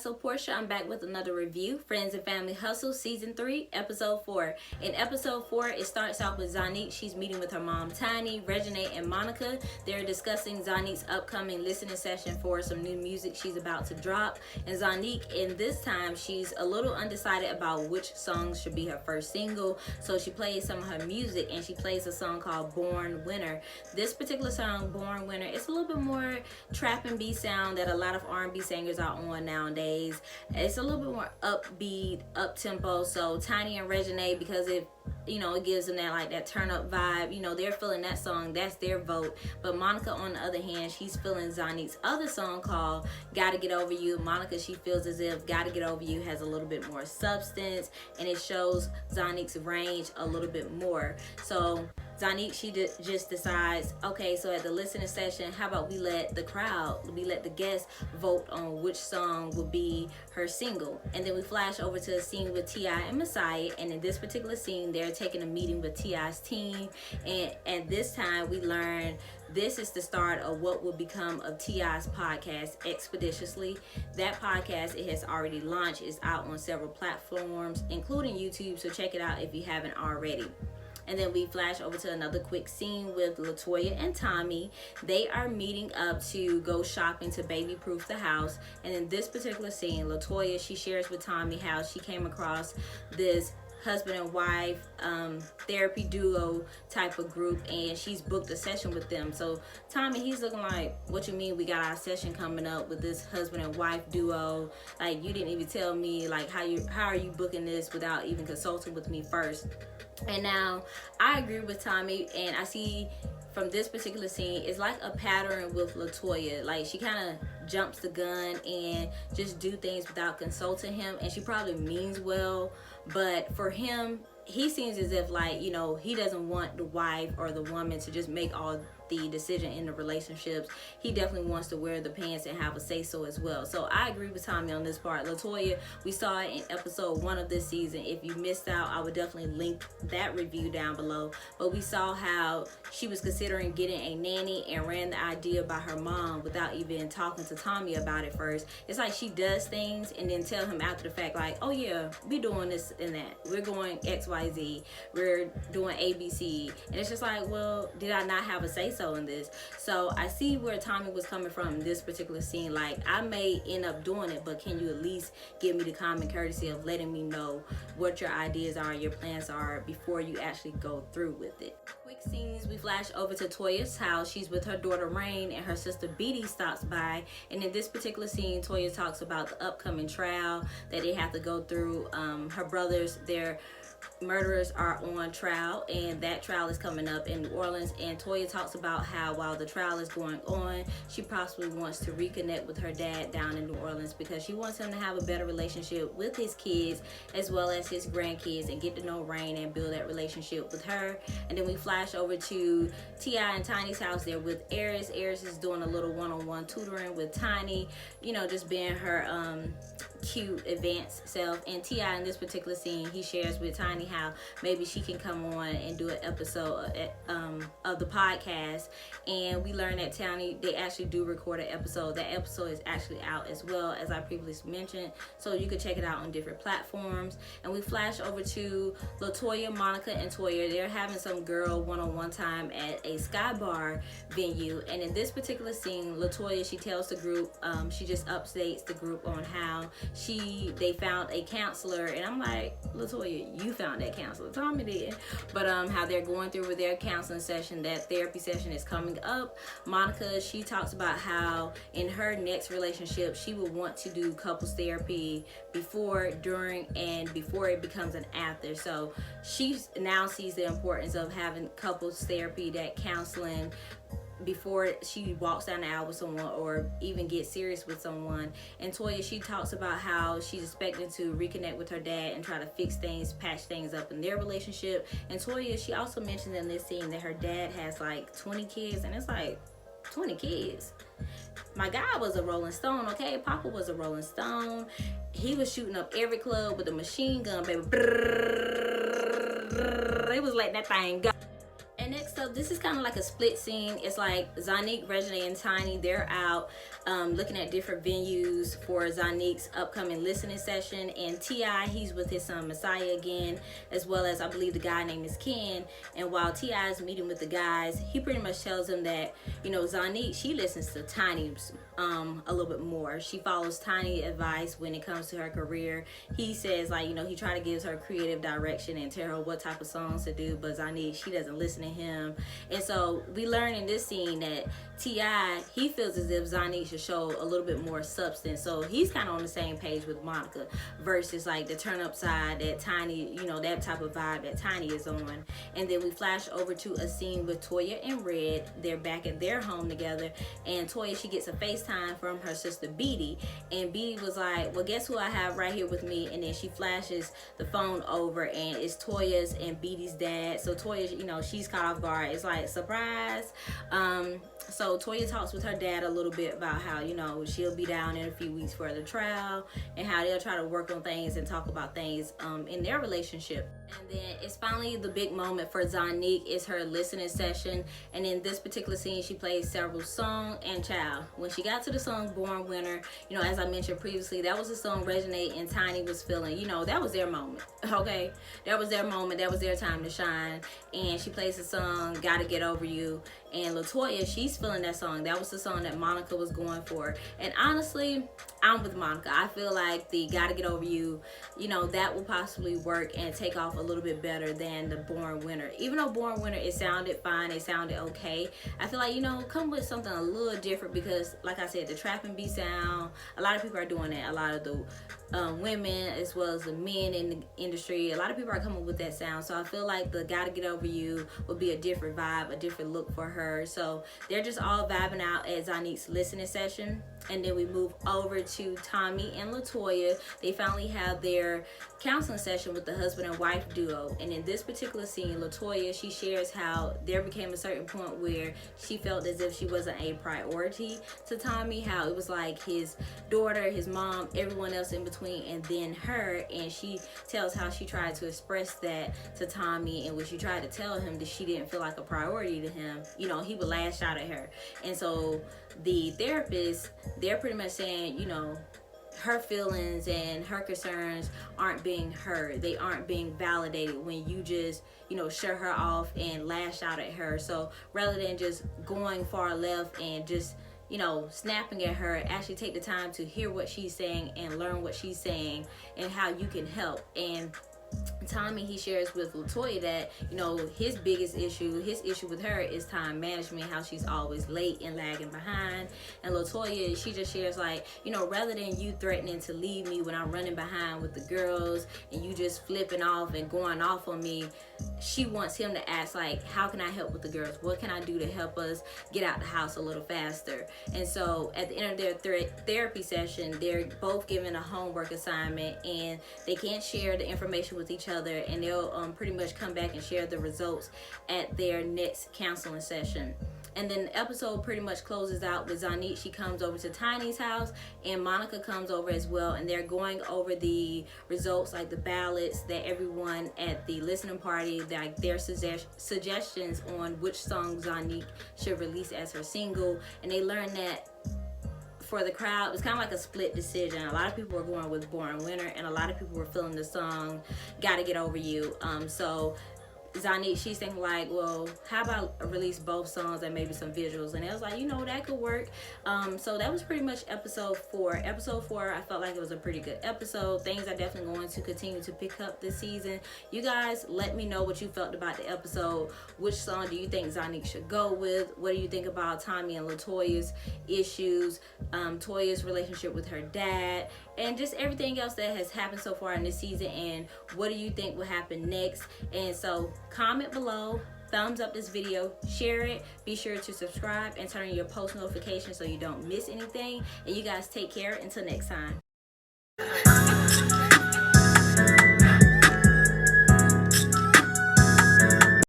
Hustle Portia. I'm back with another review. Friends and Family Hustle Season 3, Episode 4. In Episode 4, it starts off with Zanique. She's meeting with her mom, Tiny, Reginae, and Monica. They're discussing Zanique's upcoming listening session for some new music she's about to drop. And Zanique, in this time, she's a little undecided about which songs should be her first single. So she plays some of her music, and she plays a song called Born Winner. This particular song, Born Winner, it's a little bit more trap and B sound that a lot of R&B singers are on nowadays. It's a little bit more upbeat, up tempo. So Tiny and Reginae, because it gives them that turn up vibe, they're feeling that song. That's their vote. But Monica, on the other hand, she's feeling Zanique's other song called Gotta Get Over You. Monica, she feels as if Gotta Get Over You has a little bit more substance, and it shows Zanique's range a little bit more. So Zanique, she just decides, okay, so at the listening session, how about we let the guests vote on which song would be her single. And then we flash over to a scene with T.I. and Messiah, and in this particular scene, they're taking a meeting with T.I.'s team, and at this time, we learn this is the start of what will become of T.I.'s podcast, Expeditiously. That podcast, it has already launched. It's out on several platforms, including YouTube, so check it out if you haven't already. And then we flash over to another quick scene with Latoya and Tommy. They are meeting up to go shopping to baby-proof the house. And in this particular scene, Latoya, she shares with Tommy how she came across this husband and wife therapy duo type of group, and she's booked a session with them. So Tommy, he's looking like, what you mean we got our session coming up with this husband and wife duo? Like, you didn't even tell me, like, how are you booking this without even consulting with me first? And now I agree with Tommy, and I see from this particular scene, it's like a pattern with Latoya. Like, she kind of jumps the gun and just do things without consulting him, and she probably means well, but for him, he seems as if he doesn't want the wife or the woman to just make all the decision in the relationships. He definitely wants to wear the pants and have a say so as well. So I agree with Tommy on this part. Latoya, we saw it in episode 1 of this season. If you missed out, I would definitely link that review down below. But we saw how she was considering getting a nanny and ran the idea by her mom without even talking to Tommy about it first. It's like she does things and then tell him after the fact, like, oh yeah, we're doing this and that. We're going XYZ. We're doing ABC. And it's just like, well, did I not have a say so in this? So I see where Tommy was coming from in this particular scene. Like, I may end up doing it, but can you at least give me the common courtesy of letting me know what your ideas are, your plans are, before you actually go through with it? Quick scenes, we flash over to Toya's house. She's with her daughter Rain, and her sister Beatty stops by. And in this particular scene, Toya talks about the upcoming trial that they have to go through. Her brothers, their murderers are on trial, and that trial is coming up in New Orleans. And Toya talks about how while the trial is going on, she possibly wants to reconnect with her dad down in New Orleans because she wants him to have a better relationship with his kids as well as his grandkids, and get to know Rain and build that relationship with her. And then we flash over to T.I. and Tiny's house. There with Eris. Eris is doing a little one-on-one tutoring with Tiny, just being her cute advanced self. And T.I. in this particular scene, he shares with Tiny how maybe she can come on and do an episode of the podcast. And we learned that Tiny, they actually do record an episode. That episode is actually out as well, as I previously mentioned, so you could check it out on different platforms. And we flash over to Latoya, Monica, and Toya. They're having some girl one-on-one time at a Sky Bar venue. And in this particular scene, Latoya, she tells the group, she just updates the group on how they found a counselor. And I'm like, Latoya, you found that counselor. Tommy did. But how they're going through with their counseling session. That therapy session is coming up. Monica, she talks about how in her next relationship, she would want to do couples therapy before, during, and before it becomes an after. So she now sees the importance of having couples therapy, that counseling, before she walks down the aisle with someone or even get serious with someone. And Toya, she talks about how she's expecting to reconnect with her dad and try to fix things, patch things up in their relationship. And Toya, she also mentioned in this scene that her dad has like 20 kids, and it's like, 20 kids? My guy was a Rolling Stone, okay? Papa was a Rolling Stone. He was shooting up every club with a machine gun, baby. It was letting that thing go. And next So this is kind of like a split scene. It's like Zanique, Reginae, and Tiny, they're out looking at different venues for Zanique's upcoming listening session. And T.I., he's with his son Messiah again, as well as I believe the guy name is Ken. And while T.I. is meeting with the guys, he pretty much tells them that, you know, Zanique, she listens to Tiny a little bit more. She follows Tiny advice when it comes to her career. He says, like, you know, he try to give her creative direction and tell her what type of songs to do, but Zanique, she doesn't listen to him. And so we learn in this scene that T.I., he feels as if Zanique should show a little bit more substance. So he's kind of on the same page with Monica versus like the turn up side that Tiny, you know, that type of vibe that Tiny is on. And then we flash over to a scene with Toya and Red. They're back at their home together, and Toya, she gets a FaceTime from her sister Beatty, and Beatty was like, well, guess who I have right here with me? And then she flashes the phone over, and it's Toya's and Beatty's dad. So Toya, you know, she's caught off guard. It's like, surprise. So Toya talks with her dad a little bit about how, you know, she'll be down in a few weeks for the trial, and how they'll try to work on things and talk about things in their relationship. And then it's finally the big moment for Zanique. It's her listening session, and in this particular scene, she plays several songs. And child, when she got to the song Born Winner, you know, as I mentioned previously, that was the song Reginae and Tiny was feeling. You know, that was their moment, okay? That was their moment. That was their time to shine. And she plays the song Gotta Get Over You. And LaToya, she's feeling that song. That was the song that Monica was going for. And honestly, I'm with Monica. I feel like the Gotta Get Over You, you know, that will possibly work and take off a little bit better than the Born Winner. Even though Born Winner, it sounded fine, it sounded okay, I feel like, you know, come with something a little different, because like I said, the trap and beat sound, a lot of people are doing that. A lot of the women as well as the men in the industry, a lot of people are coming with that sound. So I feel like the Gotta Get Over You would be a different vibe, a different look for her. So they're just all vibing out at Zanique's listening session. And then we move over to Tommy and LaToya. They finally have their counseling session with the husband and wife duo. And in this particular scene, LaToya, she shares how there became a certain point where she felt as if she wasn't a priority to Tommy, how it was like his daughter, his mom, everyone else in between, and then her. And she tells how she tried to express that to Tommy, and when she tried to tell him that she didn't feel like a priority to him, you know, he would lash out at her. And so the therapist, they're pretty much saying, you know, her feelings and her concerns aren't being heard. They aren't being validated when you just, you know, shut her off and lash out at her. So rather than just going far left and just, you know, snapping at her, actually take the time to hear what she's saying and learn what she's saying and how you can help. And Tommy, he shares with LaToya that, you know, his issue with her is time management, how she's always late and lagging behind. And LaToya, she just shares like, you know, rather than you threatening to leave me when I'm running behind with the girls and you just flipping off and going off on me, she wants him to ask like, how can I help with the girls? What can I do to help us get out the house a little faster? And so at the end of their therapy session, they're both given a homework assignment, and they can't share the information with each other, and they'll pretty much come back and share the results at their next counseling session. And then the episode pretty much closes out with Zanique. She comes over to Tiny's house, and Monica comes over as well, and they're going over the results, like the ballots that everyone at the listening party, like their suggestions on which song Zanique should release as her single. And they learn that for the crowd, it's kind of like a split decision. A lot of people were going with Born Winner, and a lot of people were feeling the song Gotta Get Over You. So Zanique, she's thinking like, well, how about release both songs and maybe some visuals? And it was like, you know, that could work. So that was pretty much episode 4. Episode 4, I felt like it was a pretty good episode. Things are definitely going to continue to pick up this season. You guys, let me know what you felt about the episode. Which song do you think Zanique should go with? What do you think about Tommy and LaToya's issues, Toya's relationship with her dad, and just everything else that has happened so far in this season? And what do you think will happen next? And so comment below, thumbs up this video, share it, be sure to subscribe and turn on your post notifications so you don't miss anything. And you guys take care until next time.